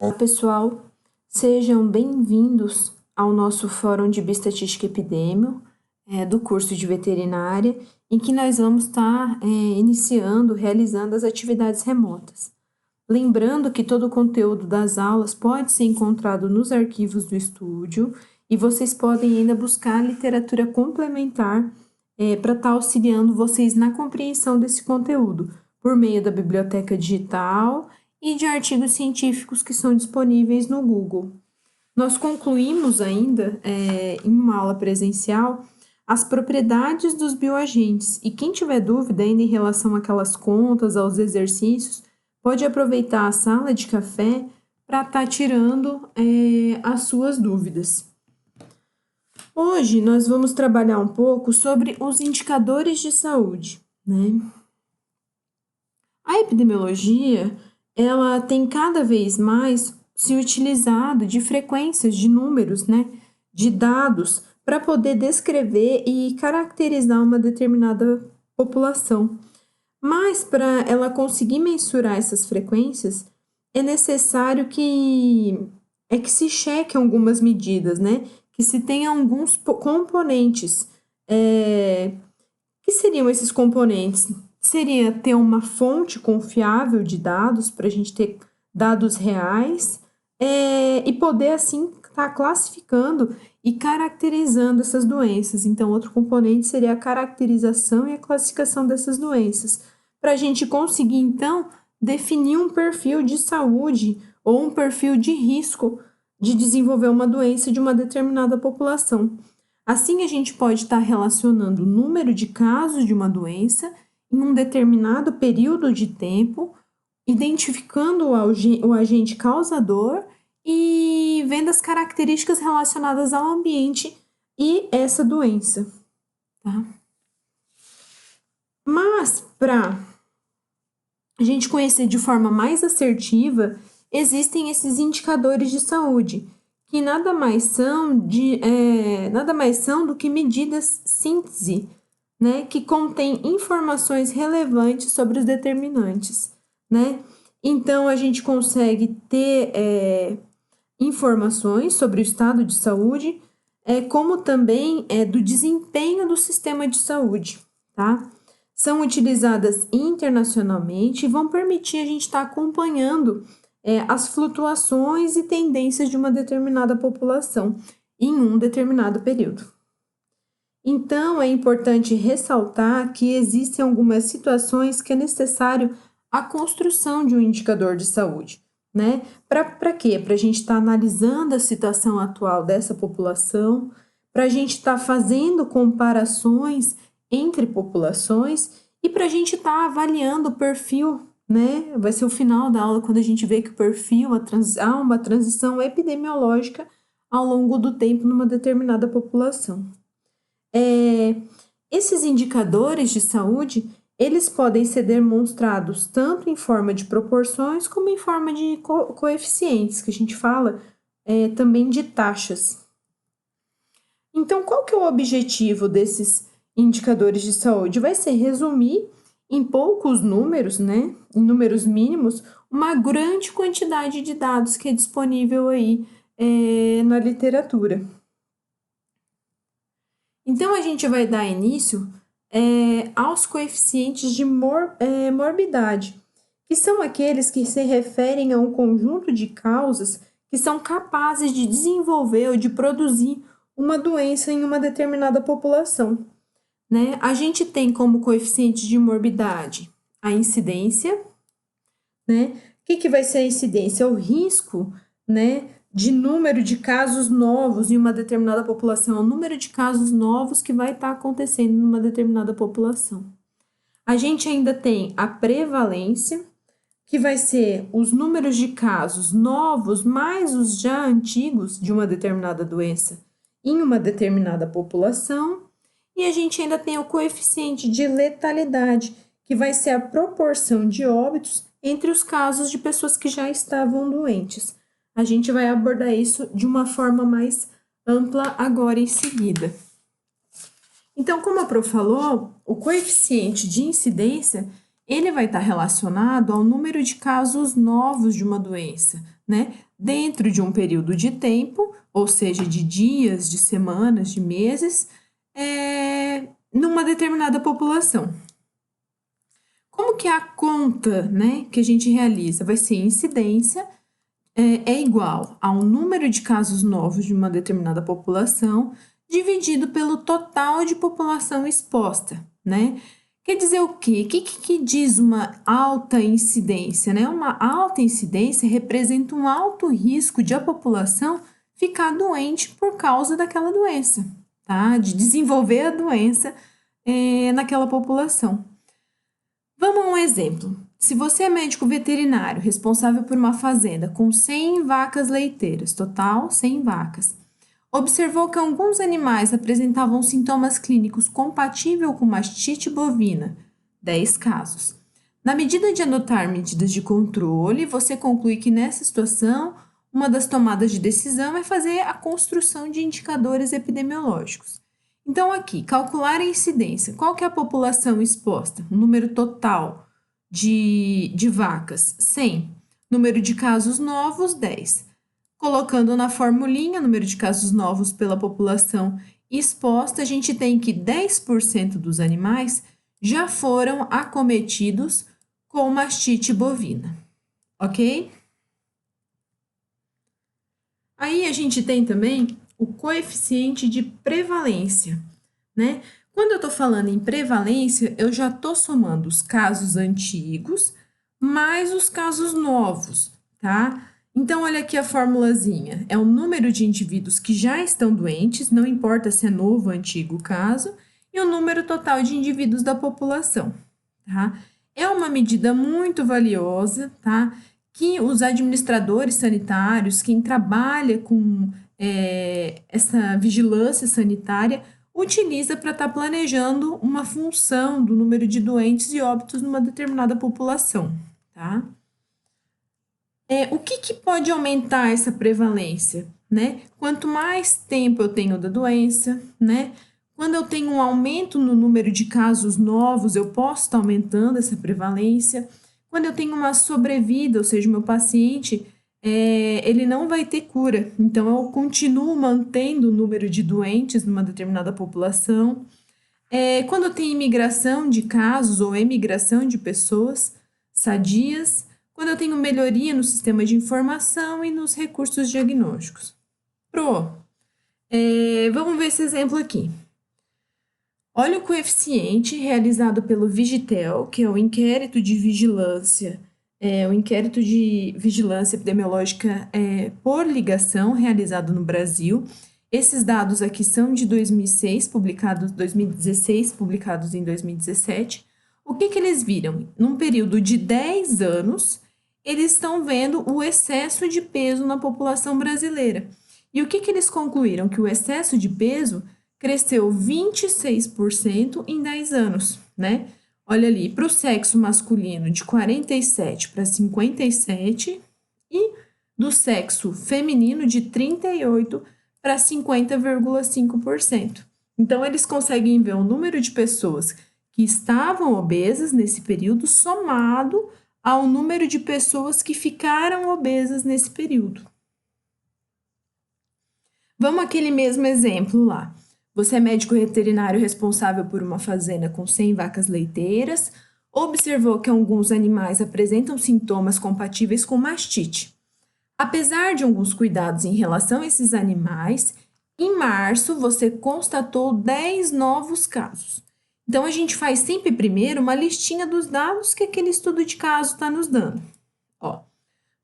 Olá, pessoal, sejam bem-vindos ao nosso Fórum de Bioestatística e Epidêmio do curso de veterinária, em que nós vamos estar realizando as atividades remotas. Lembrando que todo o conteúdo das aulas pode ser encontrado nos arquivos do estúdio e vocês podem ainda buscar literatura complementar para estar auxiliando vocês na compreensão desse conteúdo, por meio da biblioteca digital e de artigos científicos que são disponíveis no Google. Nós concluímos ainda, em uma aula presencial, as propriedades dos bioagentes, e quem tiver dúvida ainda em relação àquelas contas, aos exercícios, pode aproveitar a sala de café para estar tirando as suas dúvidas. Hoje nós vamos trabalhar um pouco sobre os indicadores de saúde, né? A epidemiologia, ela tem cada vez mais se utilizado de frequências de números, né, de dados, para poder descrever e caracterizar uma determinada população. Mas para ela conseguir mensurar essas frequências, é necessário que se cheque algumas medidas, né? Que se tenha alguns componentes. Que seriam esses componentes? Seria ter uma fonte confiável de dados, para a gente ter dados reais, e poder, assim, estar classificando e caracterizando essas doenças. Então, outro componente seria a caracterização e a classificação dessas doenças, para a gente conseguir, então, definir um perfil de saúde ou um perfil de risco de desenvolver uma doença de uma determinada população. Assim, a gente pode estar relacionando o número de casos de uma doença em um determinado período de tempo, identificando o agente causador e vendo as características relacionadas ao ambiente e essa doença, tá? Mas, para a gente conhecer de forma mais assertiva, existem esses indicadores de saúde, que nada mais são do que medidas síntese, né, que contém informações relevantes sobre os determinantes, né? Então, a gente consegue ter informações sobre o estado de saúde, como também do desempenho do sistema de saúde, tá? São utilizadas internacionalmente e vão permitir a gente estar acompanhando as flutuações e tendências de uma determinada população em um determinado período. Então, é importante ressaltar que existem algumas situações que é necessário a construção de um indicador de saúde, né? Para quê? Para a gente estar analisando a situação atual dessa população, para a gente estar fazendo comparações entre populações e para a gente estar avaliando o perfil, né? Vai ser o final da aula quando a gente vê que o perfil, há uma transição epidemiológica ao longo do tempo numa determinada população. Esses indicadores de saúde, eles podem ser demonstrados tanto em forma de proporções como em forma de coeficientes, que a gente fala também de taxas. Então, qual que é o objetivo desses indicadores de saúde? Vai ser resumir em poucos números, né, em números mínimos, uma grande quantidade de dados que é disponível aí na literatura. Então, a gente vai dar início aos coeficientes de morbidade, que são aqueles que se referem a um conjunto de causas que são capazes de desenvolver ou de produzir uma doença em uma determinada população, né? A gente tem como coeficiente de morbidade a incidência, né? O que vai ser a incidência? O risco, né, de número de casos novos em uma determinada população, é o número de casos novos que vai estar acontecendo numa determinada população. A gente ainda tem a prevalência, que vai ser os números de casos novos mais os já antigos de uma determinada doença em uma determinada população. E a gente ainda tem o coeficiente de letalidade, que vai ser a proporção de óbitos entre os casos de pessoas que já estavam doentes. A gente vai abordar isso de uma forma mais ampla agora em seguida. Então, como a Pro falou, o coeficiente de incidência, ele vai estar relacionado ao número de casos novos de uma doença, né? dentro de um período de tempo, ou seja, de dias, de semanas, de meses, numa determinada população. Como que é a conta, né, que a gente realiza? Vai ser incidência é igual ao número de casos novos de uma determinada população dividido pelo total de população exposta, né? Quer dizer o quê? O que diz uma alta incidência, né? Uma alta incidência representa um alto risco de a população ficar doente por causa daquela doença, tá? De desenvolver a doença naquela população. Vamos a um exemplo. Se você é médico veterinário responsável por uma fazenda com 100 vacas leiteiras, total 100 vacas, observou que alguns animais apresentavam sintomas clínicos compatíveis com mastite bovina, 10 casos. Na medida de adotar medidas de controle, você conclui que nessa situação, uma das tomadas de decisão é fazer a construção de indicadores epidemiológicos. Então, aqui, calcular a incidência. Qual que é a população exposta? O número total de vacas, 100. Número de casos novos, 10. Colocando na formulinha, número de casos novos pela população exposta, a gente tem que 10% dos animais já foram acometidos com mastite bovina, ok? Aí a gente tem também o coeficiente de prevalência, né? Quando eu estou falando em prevalência, eu já estou somando os casos antigos mais os casos novos, tá? Então, olha aqui a formulazinha. É o número de indivíduos que já estão doentes, não importa se é novo ou antigo o caso, e o número total de indivíduos da população, tá? É uma medida muito valiosa, tá? Que os administradores sanitários, quem trabalha com essa vigilância sanitária, utiliza para estar planejando uma função do número de doentes e óbitos numa determinada população, tá? O que pode aumentar essa prevalência, né? Quanto mais tempo eu tenho da doença, né? Quando eu tenho um aumento no número de casos novos, eu posso estar aumentando essa prevalência. Quando eu tenho uma sobrevida, ou seja, o meu paciente, ele não vai ter cura. Então, eu continuo mantendo o número de doentes numa determinada população. Quando eu tenho imigração de casos ou emigração de pessoas sadias, quando eu tenho melhoria no sistema de informação e nos recursos diagnósticos. Vamos ver esse exemplo aqui. Olha o coeficiente realizado pelo Vigitel, que é o inquérito de vigilância, epidemiológica por ligação realizado no Brasil. Esses dados aqui são de 2016, publicados em 2017. O que eles viram? Num período de 10 anos, eles estão vendo o excesso de peso na população brasileira. E o que eles concluíram? Que o excesso de peso cresceu 26% em 10 anos, né? Olha ali, para o sexo masculino de 47 para 57 e do sexo feminino de 38 para 50,5%. Então, eles conseguem ver o número de pessoas que estavam obesas nesse período somado ao número de pessoas que ficaram obesas nesse período. Vamos àquele mesmo exemplo lá. Você é médico veterinário responsável por uma fazenda com 100 vacas leiteiras, observou que alguns animais apresentam sintomas compatíveis com mastite. Apesar de alguns cuidados em relação a esses animais, em março você constatou 10 novos casos. Então, a gente faz sempre primeiro uma listinha dos dados que aquele estudo de caso está nos dando.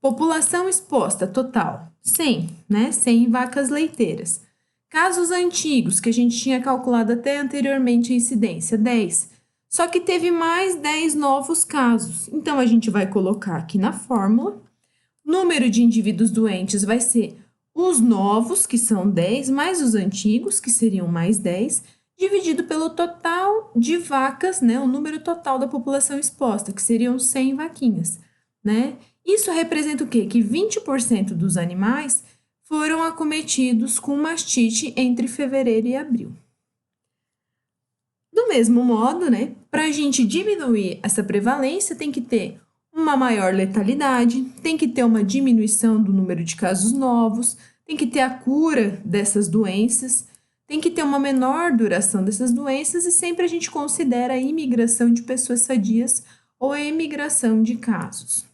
População exposta total, 100, né? 100 vacas leiteiras. Casos antigos, que a gente tinha calculado até anteriormente a incidência, 10. Só que teve mais 10 novos casos. Então, a gente vai colocar aqui na fórmula. Número de indivíduos doentes vai ser os novos, que são 10, mais os antigos, que seriam mais 10, dividido pelo total de vacas, né? O número total da população exposta, que seriam 100 vaquinhas, né? Isso representa o quê? Que 20% dos animais foram acometidos com mastite entre fevereiro e abril. Do mesmo modo, né, para a gente diminuir essa prevalência, tem que ter um uma maior letalidade, tem que ter uma diminuição do número de casos novos, tem que ter a cura dessas doenças, tem que ter uma menor duração dessas doenças e sempre a gente considera a imigração de pessoas sadias ou a imigração de casos.